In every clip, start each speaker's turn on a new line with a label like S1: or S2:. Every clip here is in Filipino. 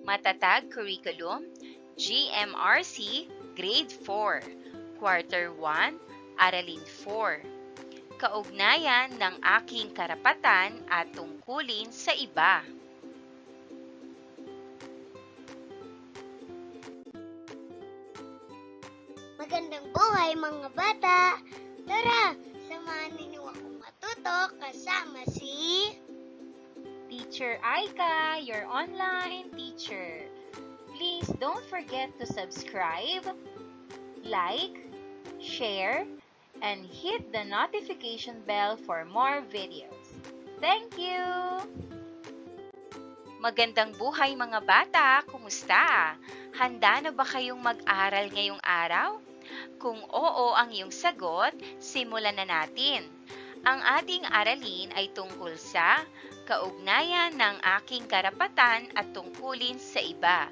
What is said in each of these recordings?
S1: Matatag Curriculum, GMRC, Grade 4, Quarter 1, Aralin 4. Kaugnayan ng aking karapatan at tungkulin sa iba.
S2: Magandang buhay mga bata! Tara, samahan ninyo akong matuto kasama si...
S1: Teacher Aika, your online teacher. Please don't forget to subscribe, like, share, and hit the notification bell for more videos. Thank you! Magandang buhay mga bata! Kumusta? Handa na ba kayong mag-aral ngayong araw? Kung oo ang iyong sagot, simulan na natin. Ang ating aralin ay tungkol sa kaugnayan ng aking karapatan at tungkulin sa iba.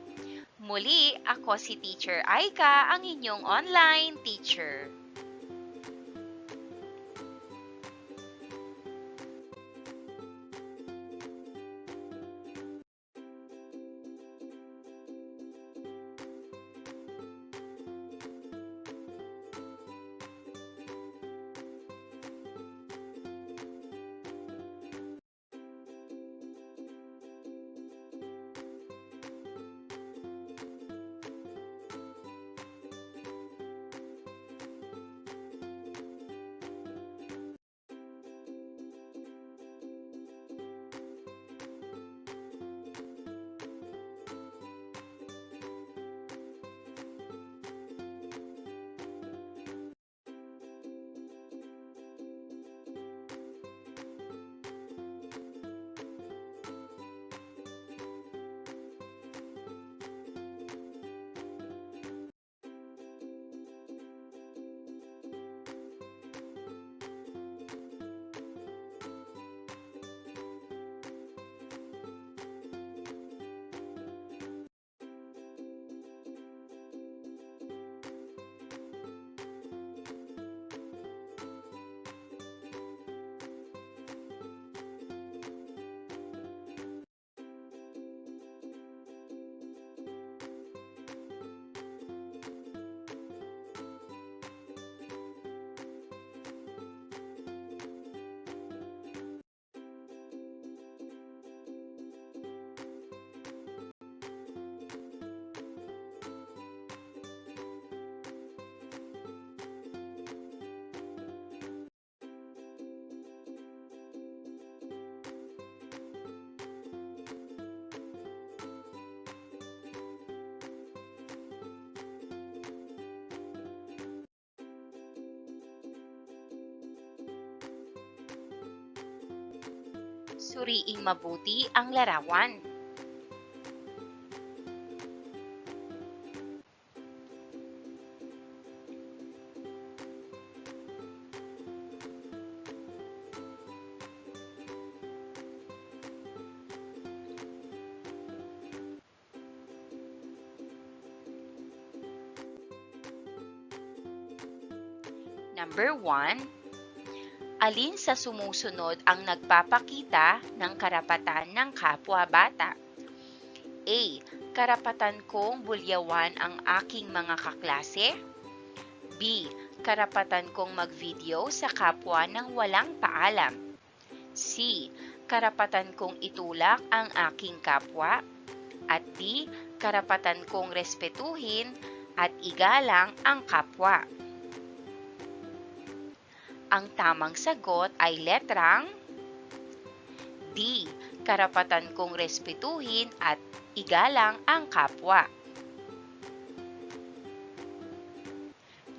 S1: Muli, ako si Teacher Aika, ang inyong online teacher. Suriing mabuti ang larawan. Number 1. Alin sa sumusunod ang nagpapakita ng karapatan ng kapwa-bata? A. Karapatan kong bulyawan ang aking mga kaklase. B. Karapatan kong mag-video sa kapwa ng walang paalam. C. Karapatan kong itulak ang aking kapwa. At D. Karapatan kong respetuhin at igalang ang kapwa. Ang tamang sagot ay letrang D. Karapatan kong respetuhin at igalang ang kapwa.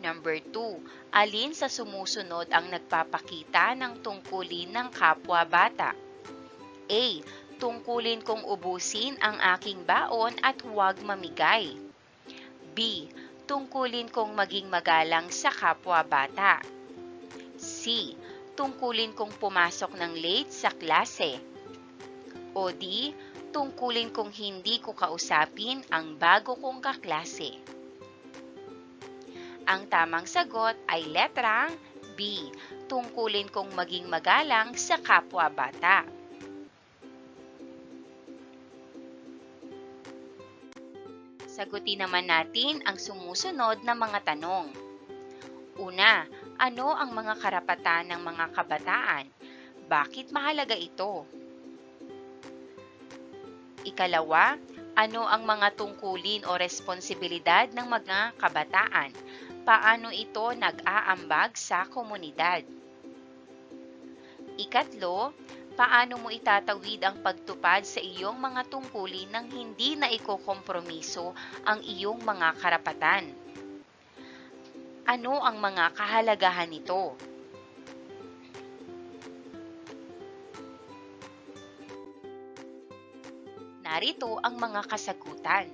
S1: Number 2. Alin sa sumusunod ang nagpapakita ng tungkulin ng kapwa-bata? A. Tungkulin kong ubusin ang aking baon at huwag mamigay. B. Tungkulin kong maging magalang sa kapwa-bata. C. Tungkulin kong pumasok ng late sa klase. O D. Tungkulin kong hindi ko kausapin ang bago kong kaklase. Ang tamang sagot ay letrang B. Tungkulin kong maging magalang sa kapwa-bata. Sagutin naman natin ang sumusunod na mga tanong. Una, ano ang mga karapatan ng mga kabataan? Bakit mahalaga ito? Ikalawa, ano ang mga tungkulin o responsibilidad ng mga kabataan? Paano ito nag-aambag sa komunidad? Ikatlo, paano mo itatawid ang pagtupad sa iyong mga tungkulin nang hindi na ikokompromiso ang iyong mga karapatan? Ano ang mga kahalagahan nito? Narito ang mga kasagutan.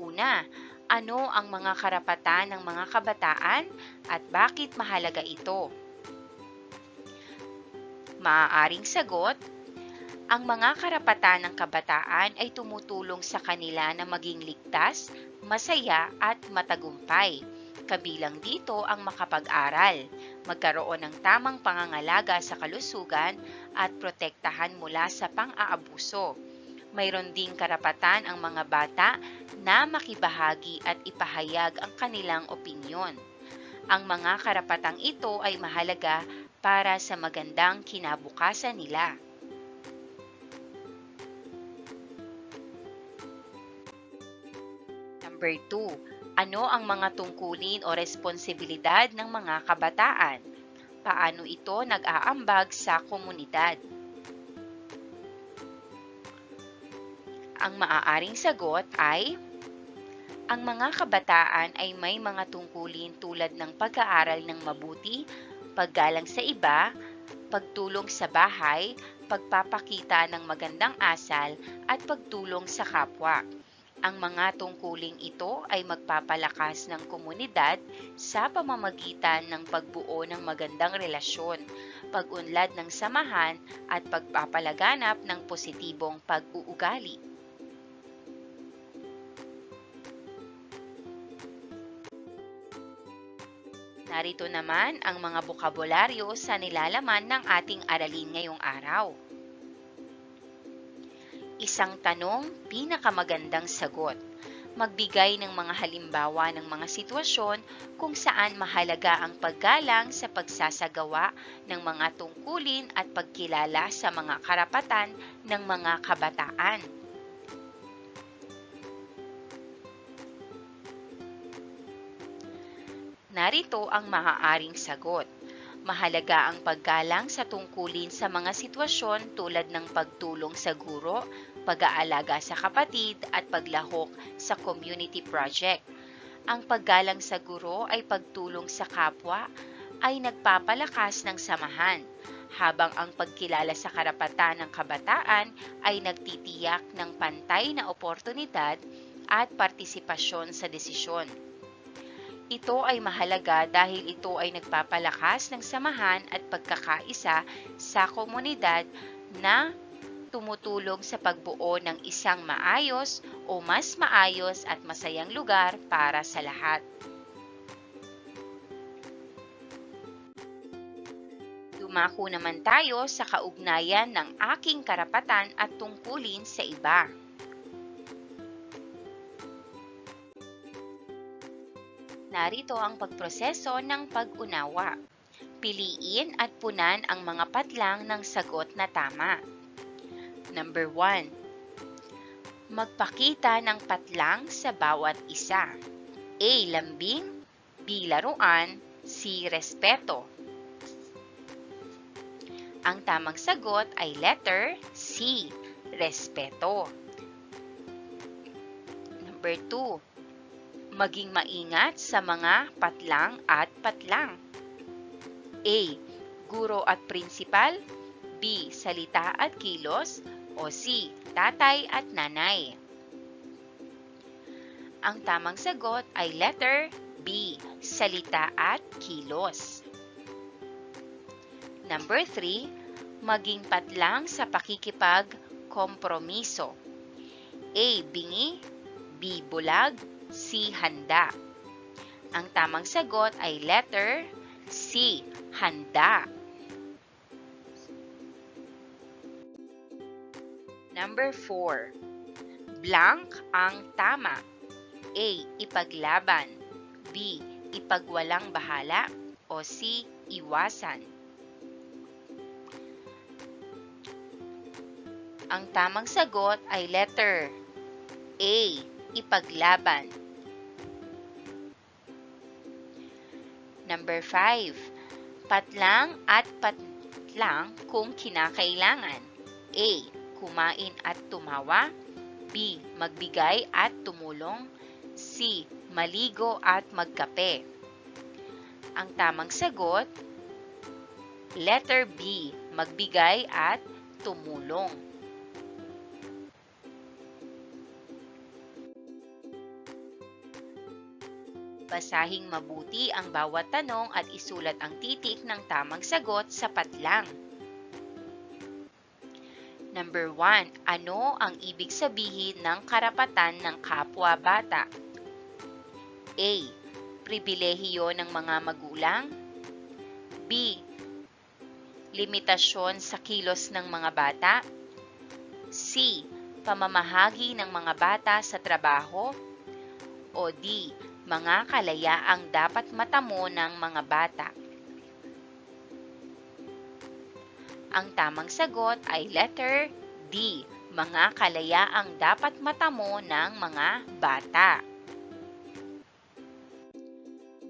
S1: Una, ano ang mga karapatan ng mga kabataan at bakit mahalaga ito? Maaaring sagot, ang mga karapatan ng kabataan ay tumutulong sa kanila na maging ligtas, masaya at matagumpay. Kabilang dito ang makapag-aral, magkaroon ng tamang pangangalaga sa kalusugan at protektahan mula sa pang-aabuso. Mayroon ding karapatan ang mga bata na makibahagi at ipahayag ang kanilang opinyon. Ang mga karapatang ito ay mahalaga para sa magandang kinabukasan nila. Number 2. Ano ang mga tungkulin o responsibilidad ng mga kabataan? Paano ito nag-aambag sa komunidad? Ang maaaring sagot ay, ang mga kabataan ay may mga tungkulin tulad ng pag-aaral ng mabuti, paggalang sa iba, pagtulong sa bahay, pagpapakita ng magandang asal, at pagtulong sa kapwa. Ang mga tungkuling ito ay magpapalakas ng komunidad sa pamamagitan ng pagbuo ng magandang relasyon, pag-unlad ng samahan, at pagpapalaganap ng positibong pag-uugali. Narito naman ang mga bokabularyo sa nilalaman ng ating aralin ngayong araw. Isang tanong, pinakamagandang sagot. Magbigay ng mga halimbawa ng mga sitwasyon kung saan mahalaga ang paggalang sa pagsasagawa ng mga tungkulin at pagkilala sa mga karapatan ng mga kabataan. Narito ang maaaring sagot. Mahalaga ang paggalang sa tungkulin sa mga sitwasyon tulad ng pagtulong sa guro, pag-aalaga sa kapatid at paglahok sa community project. Ang paggalang sa guro ay pagtulong sa kapwa ay nagpapalakas ng samahan, habang ang pagkilala sa karapatan ng kabataan ay nagtitiyak ng pantay na oportunidad at partisipasyon sa desisyon. Ito ay mahalaga dahil ito ay nagpapalakas ng samahan at pagkakaisa sa komunidad na tumutulong sa pagbuo ng isang maayos o mas maayos at masayang lugar para sa lahat. Dumako naman tayo sa kaugnayan ng aking karapatan at tungkulin sa iba. Narito ang pagproseso ng pag-unawa. Piliin at punan ang mga patlang ng sagot na tama. Number 1. Magpakita ng patlang sa bawat isa. A. Lambing, B. Laruan, C. Respeto. Ang tamang sagot ay letter C. Respeto. Number 2. Maging maingat sa mga patlang at patlang. A. Guro at prinsipal, B. Salita at kilos, o C. Tatay at nanay. Ang tamang sagot ay letter B. Salita at kilos. Number 3. Maging patlang sa pakikipag-kompromiso. A. Bingi, B. Bulag, C. Handa. Ang tamang sagot ay letter C. Handa. Number 4. Blank ang tama. A. Ipaglaban, B. Ipagwalang bahala, o C. Iwasan? Ang tamang sagot ay letter A. Ipaglaban. Number 5. Patlang at patlang kung kinakailangan. A. Kumain at tumawa. B. Magbigay at tumulong. C. Maligo at magkape. Ang tamang sagot, letter B. Magbigay at tumulong. Basahing mabuti ang bawat tanong at isulat ang titik ng tamang sagot sa patlang. Number 1. Ano ang ibig sabihin ng karapatan ng kapwa-bata? A. Pribilehiyo ng mga magulang. B. Limitasyon sa kilos ng mga bata. C. Pamamahagi ng mga bata sa trabaho. O D. Mga kalayaang dapat matamo ng mga bata. Ang tamang sagot ay letter D. Mga kalayaang dapat matamo ng mga bata.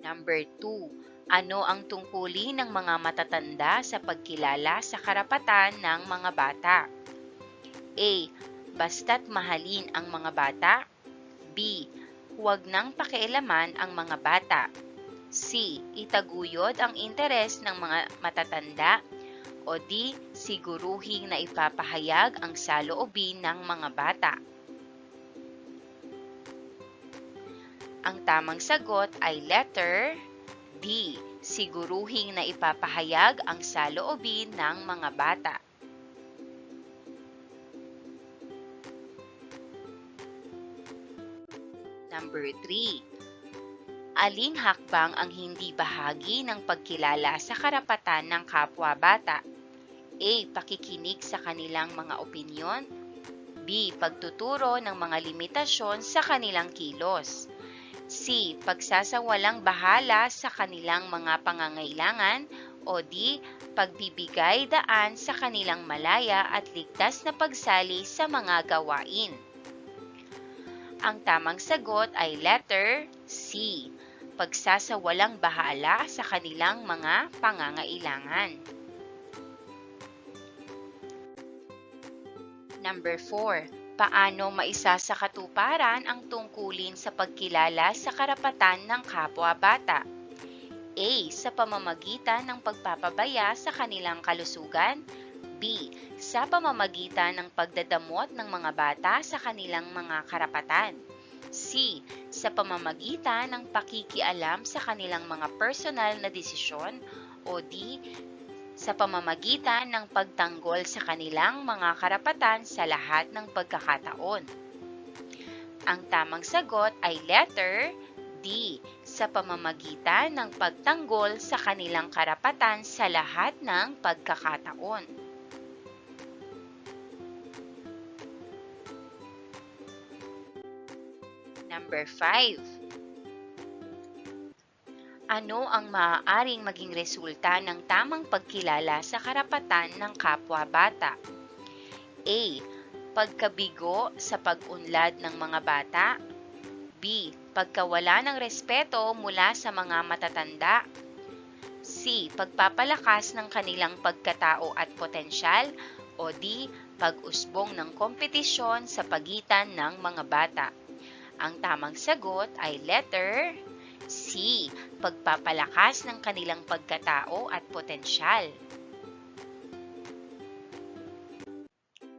S1: Number 2. Ano ang tungkulin ng mga matatanda sa pagkilala sa karapatan ng mga bata? A. Basta't mahalin ang mga bata. B. Huwag nang pakialaman ang mga bata. C. Itaguyod ang interes ng mga matatanda. O D. Siguruhing na ipapahayag ang saloobin ng mga bata. Ang tamang sagot ay letter D. Siguruhing na ipapahayag ang saloobin ng mga bata. Number 3. Aling hakbang ang hindi bahagi ng pagkilala sa karapatan ng kapwa-bata? A. Pakikinig sa kanilang mga opinyon. B. Pagtuturo ng mga limitasyon sa kanilang kilos. C. Pagsasawalang bahala sa kanilang mga pangangailangan. O D. Pagbibigay daan sa kanilang malaya at ligtas na pagsali sa mga gawain. Ang tamang sagot ay letter C. Pagsasawalang bahala sa kanilang mga pangangailangan. Number 4. Paano maisasakatuparan ang tungkulin sa pagkilala sa karapatan ng kapwa-bata? A. Sa pamamagitan ng pagpapabaya sa kanilang kalusugan. B. Sa pamamagitan ng pagdadamot ng mga bata sa kanilang mga karapatan. C. Sa pamamagitan ng pakikialam sa kanilang mga personal na desisyon. O D. Sa pamamagitan ng pagtanggol sa kanilang mga karapatan sa lahat ng pagkakataon. Ang tamang sagot ay letter D. Sa pamamagitan ng pagtanggol sa kanilang karapatan sa lahat ng pagkakataon. Number 5. Ano ang maaaring maging resulta ng tamang pagkilala sa karapatan ng kapwa-bata? A. Pagkabigo sa pag-unlad ng mga bata. B. Pagkawala ng respeto mula sa mga matatanda. C. Pagpapalakas ng kanilang pagkatao at potensyal. O D. Pag-usbong ng kompetisyon sa pagitan ng mga bata. Ang tamang sagot ay letter C. Pagpapalakas ng kanilang pagkatao at potensyal.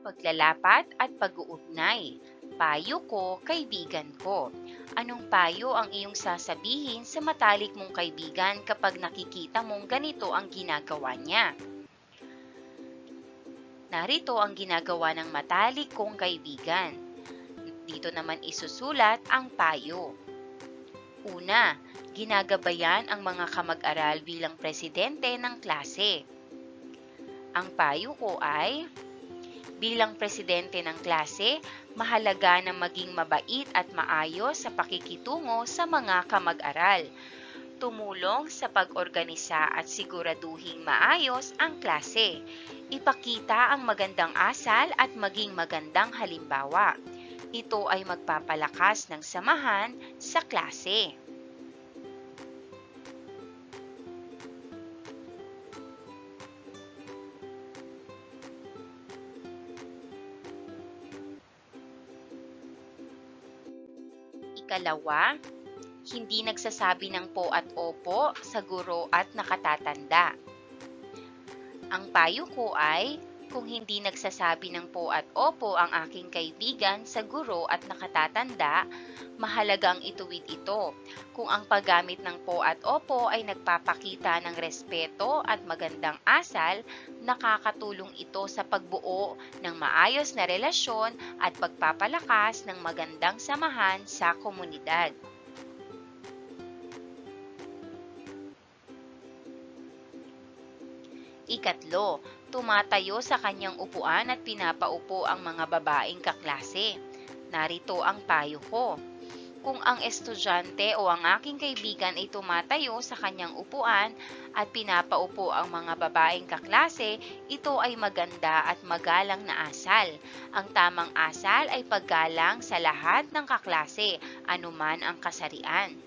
S1: Paglalapat at pag-uugnay. Payo ko, kaibigan ko. Anong payo ang iyong sasabihin sa matalik mong kaibigan kapag nakikita mong ganito ang ginagawa niya? Narito ang ginagawa ng matalik kong kaibigan. Dito naman isusulat ang payo. Una, ginagabayan ang mga kamag-aral bilang presidente ng klase. Ang payo ko ay, Bilang presidente ng klase, mahalaga na maging mabait at maayos sa pakikitungo sa mga kamag-aral. Tumulong sa pag-organisa at siguraduhing maayos ang klase. Ipakita ang magandang asal at maging magandang halimbawa. Ito ay magpapalakas ng samahan sa klase. Ikalawa, hindi nagsasabi ng po at opo sa guro at nakatatanda. Ang payo ko ay, kung hindi nagsasabi ng po at opo ang aking kaibigan sa guro at nakatatanda, mahalagang ituwid ito. Kung ang paggamit ng po at opo ay nagpapakita ng respeto at magandang asal, nakakatulong ito sa pagbuo ng maayos na relasyon at pagpapalakas ng magandang samahan sa komunidad. Ikatlo, tumatayo sa kanyang upuan at pinapaupo ang mga babaeng kaklase. Narito ang payo ko. Kung ang estudyante o ang aking kaibigan ay tumatayo sa kanyang upuan at pinapaupo ang mga babaeng kaklase, ito ay maganda at magalang na asal. Ang tamang asal ay paggalang sa lahat ng kaklase, anuman ang kasarian.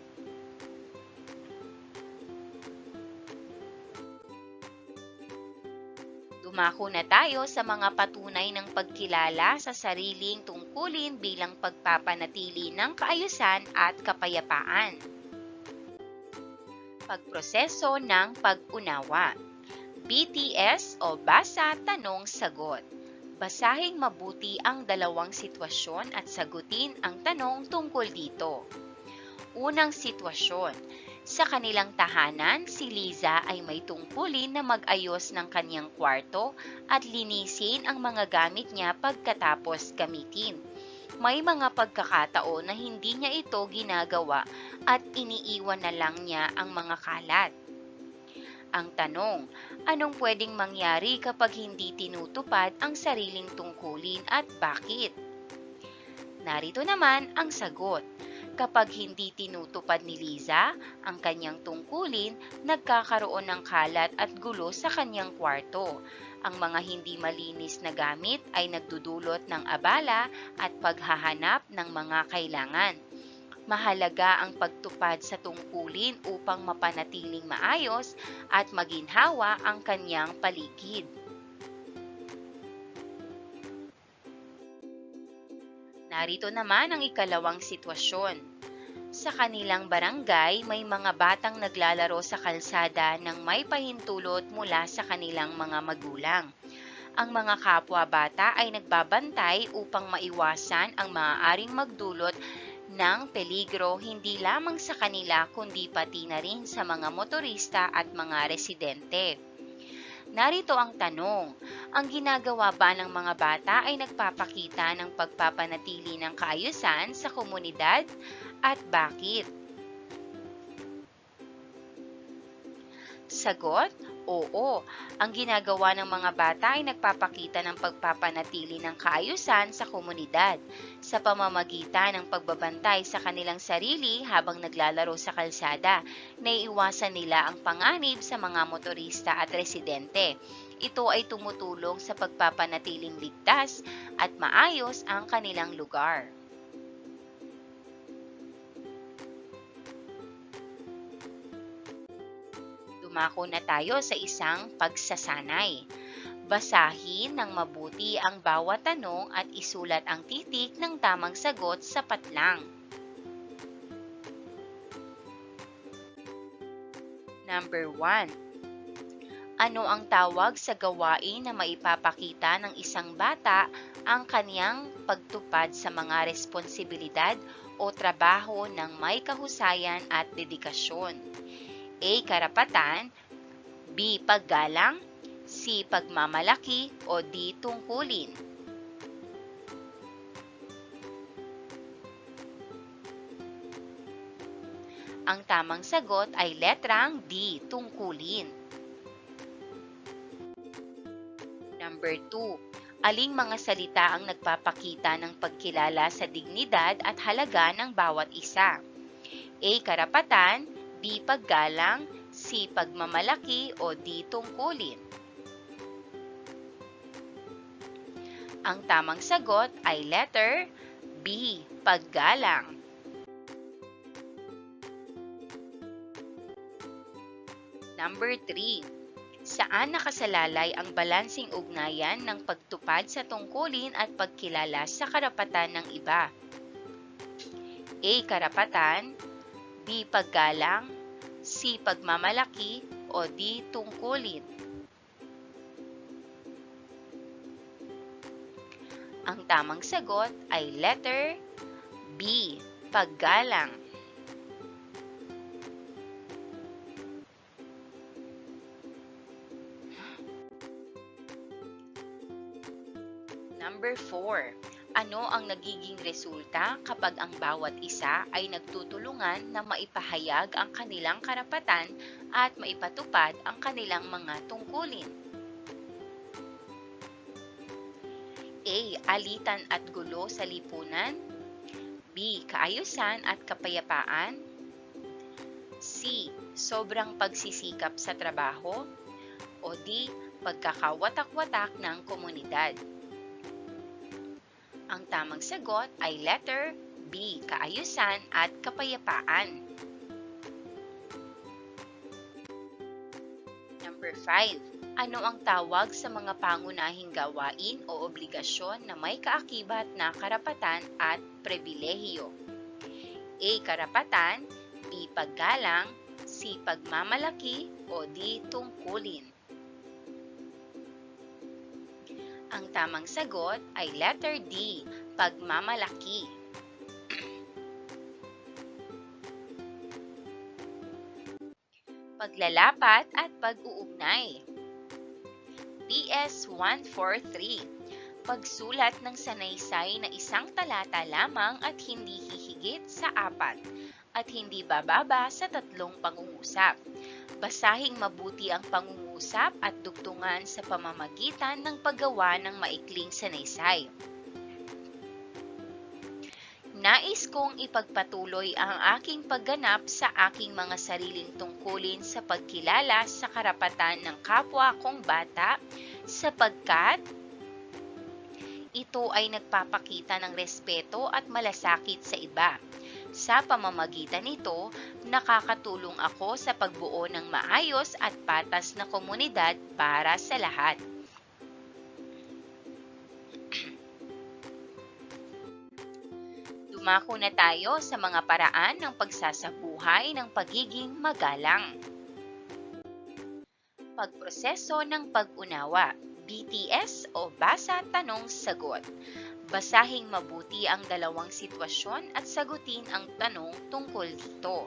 S1: Dumako na tayo sa mga patunay ng pagkilala sa sariling tungkulin bilang pagpapanatili ng kaayusan at kapayapaan. Pagproseso ng pag-unawa. BTS o Basa, Tanong, Sagot. Basahing mabuti ang dalawang sitwasyon at sagutin ang tanong tungkol dito. Unang sitwasyon. Sa kanilang tahanan, si Liza ay may tungkulin na mag-ayos ng kanyang kwarto at linisin ang mga gamit niya pagkatapos gamitin. May mga pagkakataon na hindi niya ito ginagawa at iniiwan na lang niya ang mga kalat. Ang tanong, anong pwedeng mangyari kapag hindi tinutupad ang sariling tungkulin at bakit? Narito naman ang sagot. Kapag hindi tinutupad ni Liza ang kanyang tungkulin, nagkakaroon ng kalat at gulo sa kanyang kwarto. Ang mga hindi malinis na gamit ay nagdudulot ng abala at paghahanap ng mga kailangan. Mahalaga ang pagtupad sa tungkulin upang mapanatiling maayos at maginhawa ang kanyang paligid. Narito naman ang ikalawang sitwasyon. Sa kanilang barangay, may mga batang naglalaro sa kalsada nang may pahintulot mula sa kanilang mga magulang. Ang mga kapwa-bata ay nagbabantay upang maiwasan ang maaaring magdulot ng peligro hindi lamang sa kanila kundi pati na rin sa mga motorista at mga residente. Narito ang tanong, ang ginagawa ba ng mga bata ay nagpapakita ng pagpapanatili ng kaayusan sa komunidad at bakit? Sagot, oo. Ang ginagawa ng mga bata ay nagpapakita ng pagpapanatili ng kaayusan sa komunidad sa pamamagitan ng pagbabantay sa kanilang sarili habang naglalaro sa kalsada. Naiiwasan nila ang panganib sa mga motorista at residente. Ito ay tumutulong sa pagpapanatiling ligtas at maayos ang kanilang lugar. Dumako na tayo sa isang pagsasanay. Basahin ng mabuti ang bawat tanong at isulat ang titik ng tamang sagot sapat lang. Number 1. Ano ang tawag sa gawain na maipapakita ng isang bata ang kaniyang pagtupad sa mga responsibilidad o trabaho ng may kahusayan at dedikasyon? A. Karapatan, B. Paggalang, C. Pagmamalaki, o D. Tungkulin. Ang tamang sagot ay letrang D. Tungkulin. Number 2. Aling mga salita ang nagpapakita ng pagkilala sa dignidad at halaga ng bawat isa? A. Karapatan, B. Paggalang, C. Pagmamalaki o D. Tungkulin? Ang tamang sagot ay letter B. Paggalang. Number 3. Saan nakasalalay ang balansing ugnayan ng pagtupad sa tungkulin at pagkilala sa karapatan ng iba? A. Karapatan, B. Paggalang, C. Pagmamalaki o D. Tungkulin? Ang tamang sagot ay letter B. Paggalang. Number 4. Ano ang nagiging resulta kapag ang bawat isa ay nagtutulungan na maipahayag ang kanilang karapatan at maipatupad ang kanilang mga tungkulin? A. Alitan at gulo sa lipunan, B. Kaayusan at kapayapaan, C. Sobrang pagsisikap sa trabaho, o D. Pagkakawatak-watak ng komunidad? Ang tamang sagot ay letter B. Kaayusan at kapayapaan. Number 5. Ano ang tawag sa mga pangunahing gawain o obligasyon na may kaakibat na karapatan at pribilehiyo? A. Karapatan, B. Paggalang, C. Pagmamalaki o D. Tungkulin? Ang tamang sagot ay letter D. Pagmamalaki. Paglalapat at pag-uugnay. PS 143. Pagsulat ng sanaysay na isang talata lamang at hindi hihigit sa 4 at hindi bababa sa 3 pangungusap. Basahing mabuti ang pangungusap at dugtungan sa pamamagitan ng paggawa ng maikling sanaysay. Nais kong ipagpatuloy ang aking pagganap sa aking mga sariling tungkulin sa pagkilala sa karapatan ng kapwa kong bata sapagkat ito ay nagpapakita ng respeto at malasakit sa iba. Sa pamamagitan nito, nakakatulong ako sa pagbuo ng maayos at patas na komunidad para sa lahat. Dumako na tayo sa mga paraan ng pagsasabuhay ng pagiging magalang. Pagproseso ng pag-unawa, BTS o Basa Tanong Sagot. Basahing mabuti ang dalawang sitwasyon at sagutin ang tanong tungkol dito.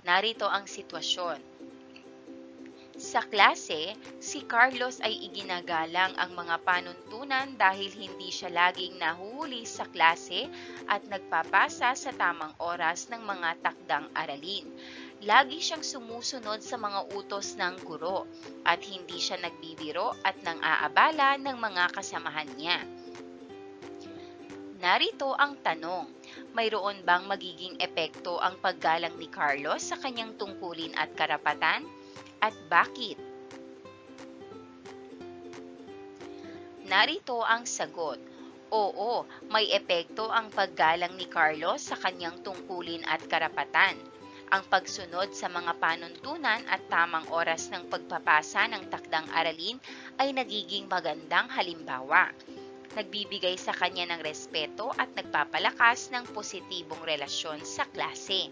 S1: Narito ang sitwasyon. Sa klase, si Carlos ay iginagalang ang mga panuntunan dahil hindi siya laging nahuhuli sa klase at nagpapasa sa tamang oras ng mga takdang aralin. Lagi siyang sumusunod sa mga utos ng guro at hindi siya nagbibiro at nang-aabala ng mga kasamahan niya. Narito ang tanong, mayroon bang magiging epekto ang paggalang ni Carlos sa kanyang tungkulin at karapatan? At bakit? Narito ang sagot. Oo, may epekto ang paggalang ni Carlos sa kanyang tungkulin at karapatan. Ang pagsunod sa mga panuntunan at tamang oras ng pagpapasa ng takdang aralin ay nagiging magandang halimbawa. Nagbibigay sa kanya ng respeto at nagpapalakas ng positibong relasyon sa klase.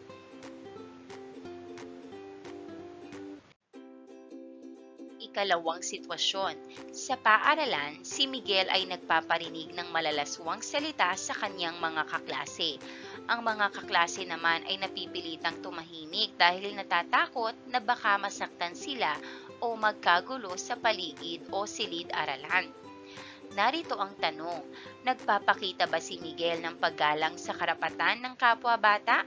S1: Ikalawang sitwasyon. Sa paaralan, si Miguel ay nagpaparinig ng malalaswang salita sa kanyang mga kaklase. Ang mga kaklase naman ay napipilitang tumahimik dahil natatakot na baka masaktan sila o magkagulo sa paligid o silid-aralan. Narito ang tanong, nagpapakita ba si Miguel ng paggalang sa karapatan ng kapwa bata?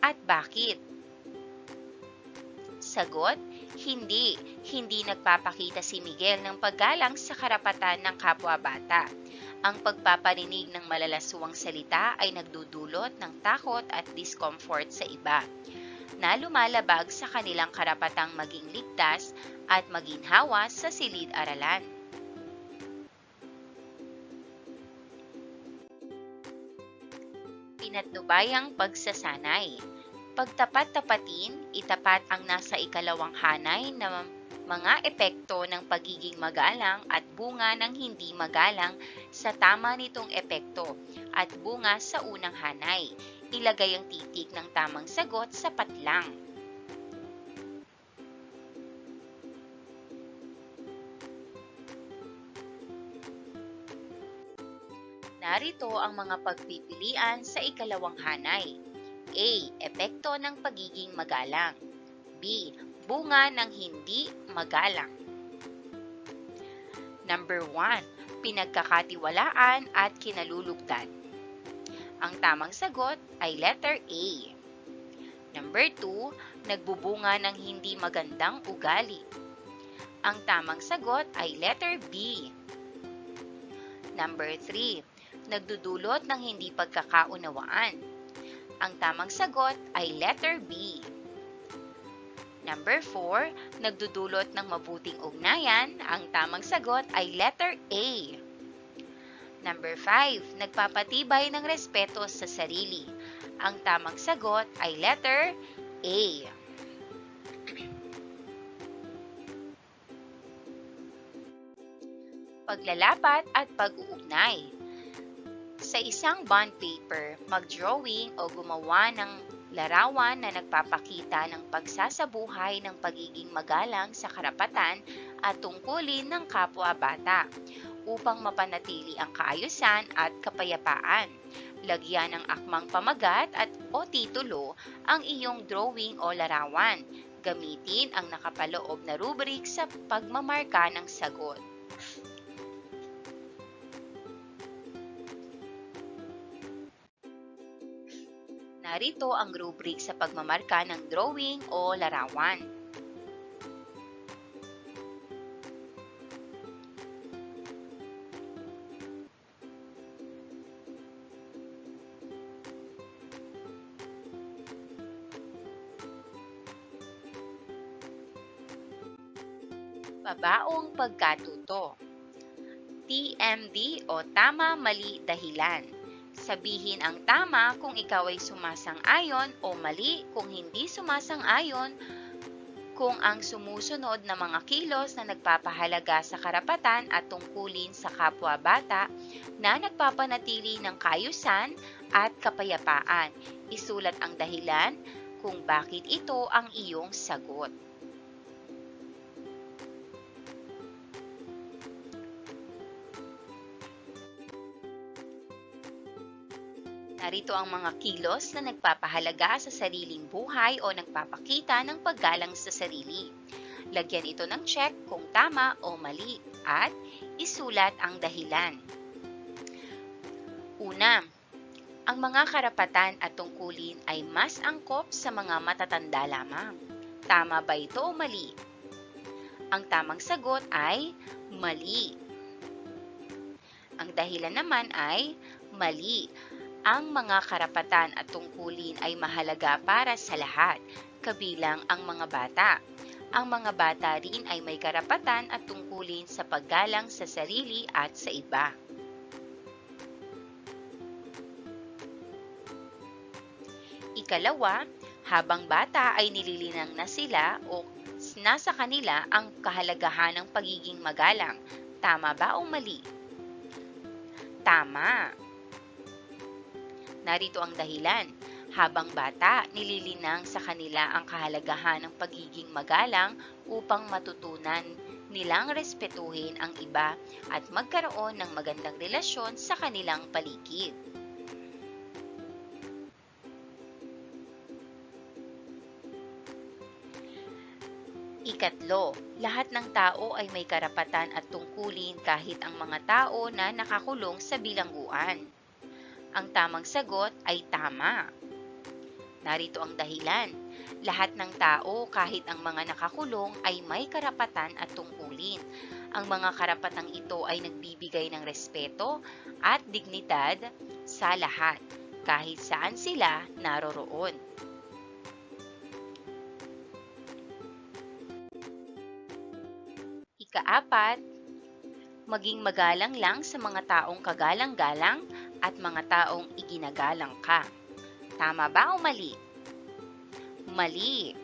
S1: At bakit? Sagot, Hindi, hindi nagpapakita si Miguel ng paggalang sa karapatan ng kapwa-bata. Ang pagpaparinig ng malalaswang salita ay nagdudulot ng takot at discomfort sa iba, na lumalabag sa kanilang karapatang maging ligtas at maginhawa sa silid-aralan. Pinatnubayang pagsasanay. Pagtapat-tapatin, itapat ang nasa ikalawang hanay na mga epekto ng pagiging magalang at bunga ng hindi magalang sa tama nitong epekto at bunga sa unang hanay. Ilagay ang titik ng tamang sagot sa patlang. Narito ang mga pagpipilian sa ikalawang hanay. A. Epekto ng pagiging magalang. B. Bunga ng hindi magalang. Number 1. Pinagkakatiwalaan at kinalulugdan. Ang tamang sagot ay letter A. Number 2. Nagbubunga ng hindi magandang ugali. Ang tamang sagot ay letter B. Number 3. Nagdudulot ng hindi pagkakaunawaan. Ang tamang sagot ay letter B. Number 4, nagdudulot ng mabuting ugnayan. Ang tamang sagot ay letter A. Number 5, nagpapatibay ng respeto sa sarili. Ang tamang sagot ay letter A. Paglalapat at pag-uugnay. Sa isang bond paper, mag-drawing o gumawa ng larawan na nagpapakita ng pagsasabuhay ng pagiging magalang sa karapatan at tungkulin ng kapwa-bata upang mapanatili ang kaayusan at kapayapaan. Lagyan ng akmang pamagat at o titulo ang iyong drawing o larawan. Gamitin ang nakapaloob na rubric sa pagmamarka ng sagot. Narito ang rubric sa pagmamarka ng drawing o larawan. Pabaong pagkatuto. TMD o tama, mali, dahilan. Sabihin ang tama kung ikaw ay sumasang-ayon o mali kung hindi sumasang-ayon kung ang sumusunod na mga kilos na nagpapahalaga sa karapatan at tungkulin sa kapwa-bata na nagpapanatili ng kaayusan at kapayapaan. Isulat ang dahilan kung bakit ito ang iyong sagot. Narito ang mga kilos na nagpapahalaga sa sariling buhay o nagpapakita ng paggalang sa sarili. Lagyan ito ng check kung tama o mali at isulat ang dahilan. Una, ang mga karapatan at tungkulin ay mas angkop sa mga matatanda lamang. Tama ba ito o mali? Ang tamang sagot ay mali. Ang dahilan naman ay mali. Ang mga karapatan at tungkulin ay mahalaga para sa lahat, kabilang ang mga bata. Ang mga bata rin ay may karapatan at tungkulin sa paggalang sa sarili at sa iba. Ikalawa, habang bata ay nililinang na sila o nasa kanila ang kahalagahan ng pagiging magalang. Tama ba o mali? Tama. Narito ang dahilan. Habang bata, nililinang sa kanila ang kahalagahan ng pagiging magalang upang matutunan nilang respetuhin ang iba at magkaroon ng magandang relasyon sa kanilang paligid. Ikatlo, lahat ng tao ay may karapatan at tungkulin kahit ang mga tao na nakakulong sa bilangguan. Ang tamang sagot ay tama. Narito ang dahilan. Lahat ng tao, kahit ang mga nakakulong, ay may karapatan at tungkulin. Ang mga karapatang ito ay nagbibigay ng respeto at dignidad sa lahat, kahit saan sila naroroon. Ikaapat, maging magalang lang sa mga taong kagalang-galang at mga taong iginagalang ka. Tama ba o mali? Mali.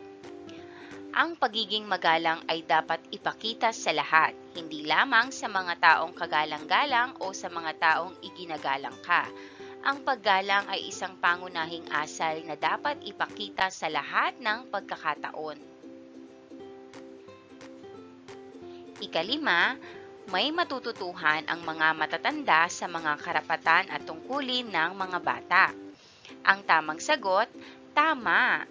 S1: Ang pagiging magalang ay dapat ipakita sa lahat, hindi lamang sa mga taong kagalang-galang o sa mga taong iginagalang ka. Ang paggalang ay isang pangunahing asal na dapat ipakita sa lahat ng pagkakataon. Ikalima, may matututuhan ang mga matatanda sa mga karapatan at tungkulin ng mga bata. Ang tamang sagot, tama.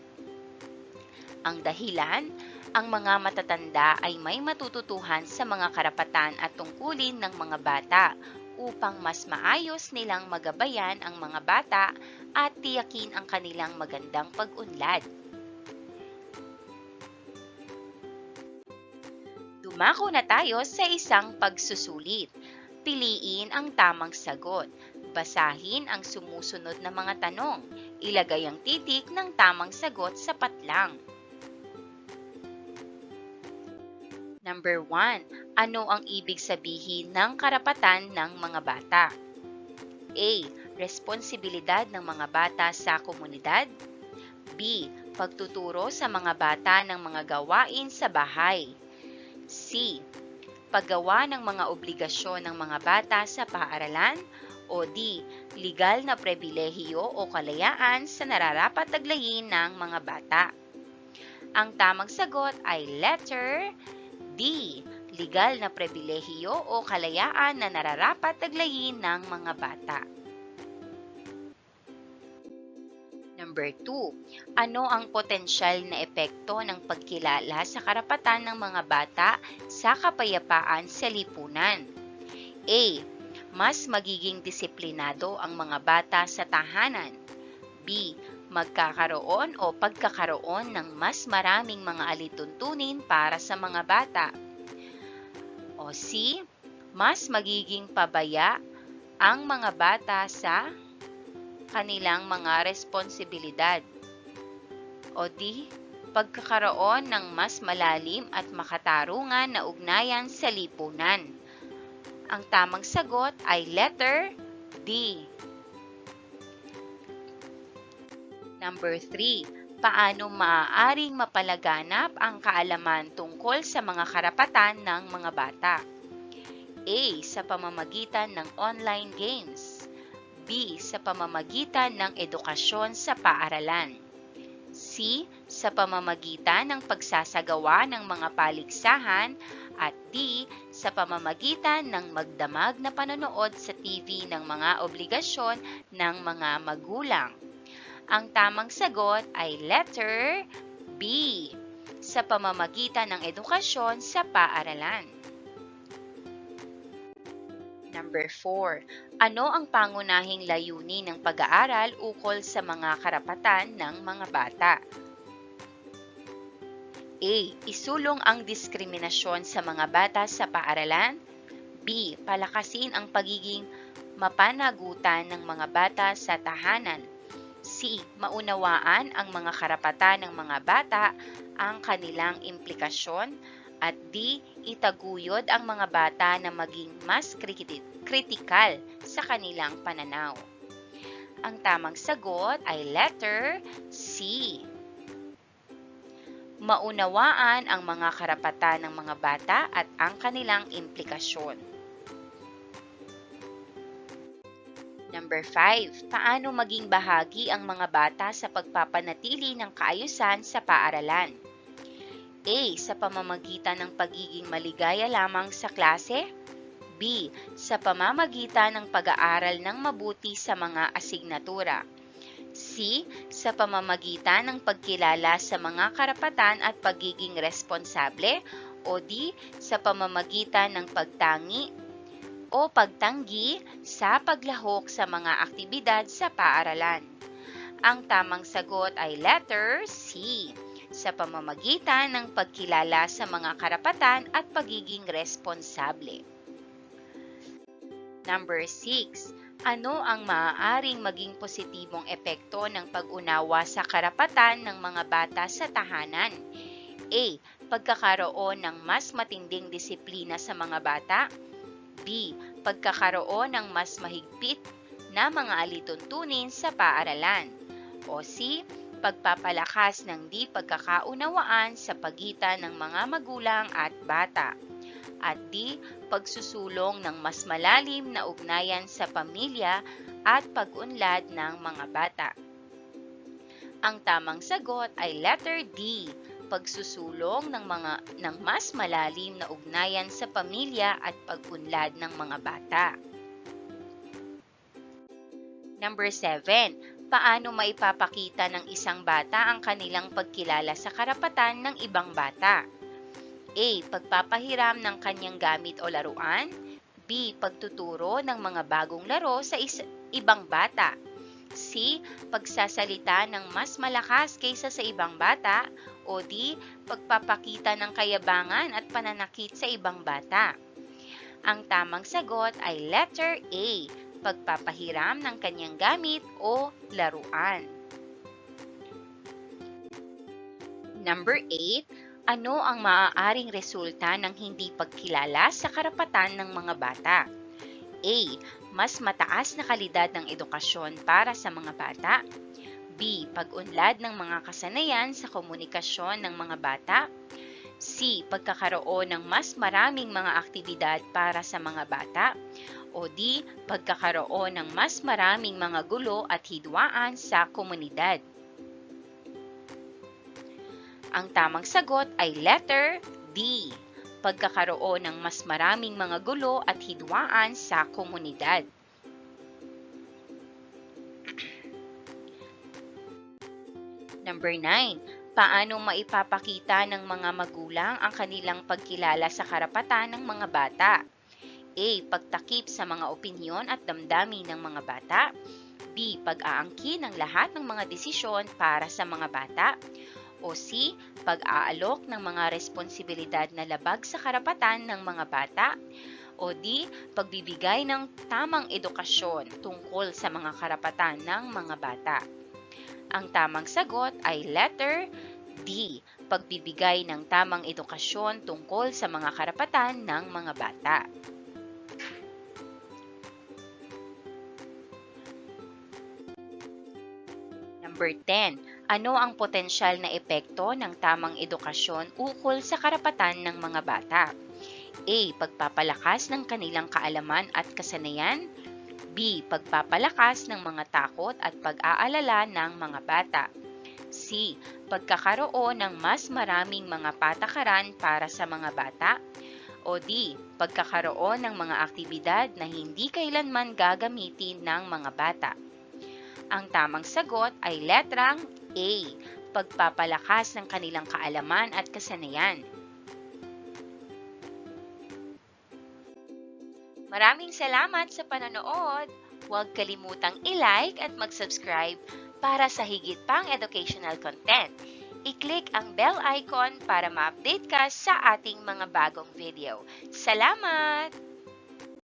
S1: Ang dahilan, ang mga matatanda ay may matututuhan sa mga karapatan at tungkulin ng mga bata upang mas maayos nilang magabayan ang mga bata at tiyakin ang kanilang magandang pag-unlad. Dumako na tayo sa isang pagsusulit. Piliin ang tamang sagot. Basahin ang sumusunod na mga tanong. Ilagay ang titik ng tamang sagot sa patlang. Number 1. Ano ang ibig sabihin ng karapatan ng mga bata? A. Responsibilidad ng mga bata sa komunidad. B. Pagtuturo sa mga bata ng mga gawain sa bahay. C. Paggawa ng mga obligasyon ng mga bata sa paaralan. O D. Legal na pribilehiyo o kalayaan sa nararapat taglayin ng mga bata. Ang tamang sagot ay letter D. Legal na pribilehiyo o kalayaan na nararapat taglayin ng mga bata. Number 2. Ano ang potensyal na epekto ng pagkilala sa karapatan ng mga bata sa kapayapaan sa lipunan? A. Mas magiging disiplinado ang mga bata sa tahanan. B. Magkakaroon o pagkakaroon ng mas maraming mga alituntunin para sa mga bata. O C. Mas magiging pabaya ang mga bata sa kanilang mga responsibilidad. O D. Pagkakaroon ng mas malalim at makatarungan na ugnayan sa lipunan. Ang tamang sagot ay letter D. Number 3. Paano maaaring mapalaganap ang kaalaman tungkol sa mga karapatan ng mga bata? A. Sa pamamagitan ng online games. B. Sa pamamagitan ng edukasyon sa paaralan. C. Sa pamamagitan ng pagsasagawa ng mga paligsahan. At D. Sa pamamagitan ng magdamag na panonood sa TV ng mga obligasyon ng mga magulang. Ang tamang sagot ay letter B. Sa pamamagitan ng edukasyon sa paaralan. Number 4. Ano ang pangunahing layunin ng pag-aaral ukol sa mga karapatan ng mga bata? A. Isulong ang diskriminasyon sa mga bata sa paaralan. B. Palakasin ang pagiging mapanagutan ng mga bata sa tahanan. C. Maunawaan ang mga karapatan ng mga bata, ang kanilang implikasyon. At D. Itaguyod ang mga bata na maging mas kritikal sa kanilang pananaw. Ang tamang sagot ay letter C. Maunawaan ang mga karapatan ng mga bata at ang kanilang implikasyon. Number 5. Paano maging bahagi ang mga bata sa pagpapanatili ng kaayusan sa paaralan? A. Sa pamamagitan ng pagiging maligaya lamang sa klase. B. Sa pamamagitan ng pag-aaral ng mabuti sa mga asignatura. C. Sa pamamagitan ng pagkilala sa mga karapatan at pagiging responsable. O D. Sa pamamagitan ng pagtanggi sa paglahok sa mga aktibidad sa paaralan. Ang tamang sagot ay letter C, sa pamamagitan ng pagkilala sa mga karapatan at pagiging responsable. Number 6. Ano ang maaaring maging positibong epekto ng pag-unawa sa karapatan ng mga bata sa tahanan? A. Pagkakaroon ng mas matinding disiplina sa mga bata. B. Pagkakaroon ng mas mahigpit na mga alituntunin sa paaralan. O C. Pagpapalakas ng di pagkakaunawaan sa pagitan ng mga magulang at bata. At D. Pagsusulong ng mas malalim na ugnayan sa pamilya at pag-unlad ng mga bata. Ang tamang sagot ay letter D. Pagsusulong ng mas malalim na ugnayan sa pamilya at pag-unlad ng mga bata. Number 7. Paano maipapakita ng isang bata ang kanilang pagkilala sa karapatan ng ibang bata? A. Pagpapahiram ng kanyang gamit o laruan. B. Pagtuturo ng mga bagong laro sa ibang bata. C. Pagsasalita ng mas malakas kaysa sa ibang bata. O D. Pagpapakita ng kayabangan at pananakit sa ibang bata. Ang tamang sagot ay letter A. Pagpapahiram ng kanyang gamit o laruan. Number 8. Ano ang maaaring resulta ng hindi pagkilala sa karapatan ng mga bata? A. Mas mataas na kalidad ng edukasyon para sa mga bata. B. Pag-unlad ng mga kasanayan sa komunikasyon ng mga bata. C. Pagkakaroon ng mas maraming mga aktibidad para sa mga bata. O D. Pagkakaroon ng mas maraming mga gulo at hidwaan sa komunidad. Ang tamang sagot ay letter D. Pagkakaroon ng mas maraming mga gulo at hidwaan sa komunidad. Number 9. Paano maipapakita ng mga magulang ang kanilang pagkilala sa karapatan ng mga bata? A. Pagtakip sa mga opinyon at damdamin ng mga bata. B. Pag-aangkin ng lahat ng mga desisyon para sa mga bata. O C. Pag-aalok ng mga responsibilidad na labag sa karapatan ng mga bata. O D. Pagbibigay ng tamang edukasyon tungkol sa mga karapatan ng mga bata. Ang tamang sagot ay letter D. Pagbibigay ng tamang edukasyon tungkol sa mga karapatan ng mga bata. Number 10. Ano ang potensyal na epekto ng tamang edukasyon ukol sa karapatan ng mga bata? A. Pagpapalakas ng kanilang kaalaman at kasanayan. B. Pagpapalakas ng mga takot at pag-aalala ng mga bata. C. Pagkakaroon ng mas maraming mga patakaran para sa mga bata. O D. Pagkakaroon ng mga aktibidad na hindi kailanman gagamitin ng mga bata. Ang tamang sagot ay letrang A. Pagpapalakas ng kanilang kaalaman at kasanayan. Maraming salamat sa panonood! Huwag kalimutang i-like at mag-subscribe para sa higit pang educational content. I-click ang bell icon para ma-update ka sa ating mga bagong video. Salamat!